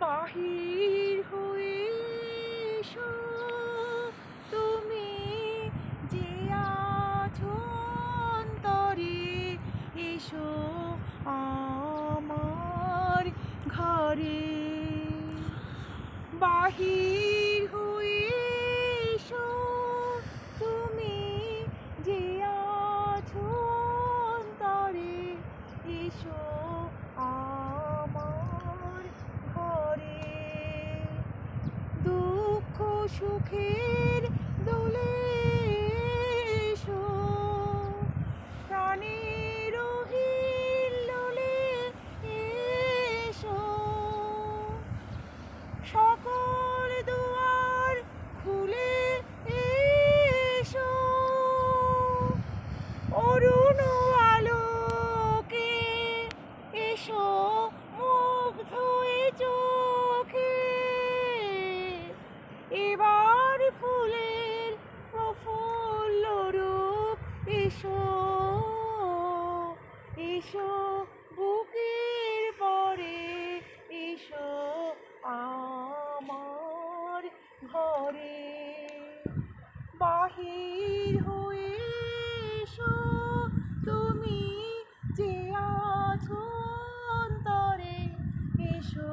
বাহির হয়ে এসো তুমি যে আছো অন্তরে, এসো আমার ঘরে। বাহির হয়ে এসো তুমি যে আছো অন্তরে, এসো আমার ঘরে। দুঃখ সুখের দোলে এসো, প্রাণের হিল্লোলে এসো। সকল দুয়ার খুলে এসো, অরুণ আলোকে এসো মুগ্ধ এ চোখে। এবার ফুলের প্রফুল্ল রূপ এসো, এসো বুকের পরে, এসো আমার ঘরে। বাহির হয়ে এসো তুমি যে আছো অন্তরে, এসো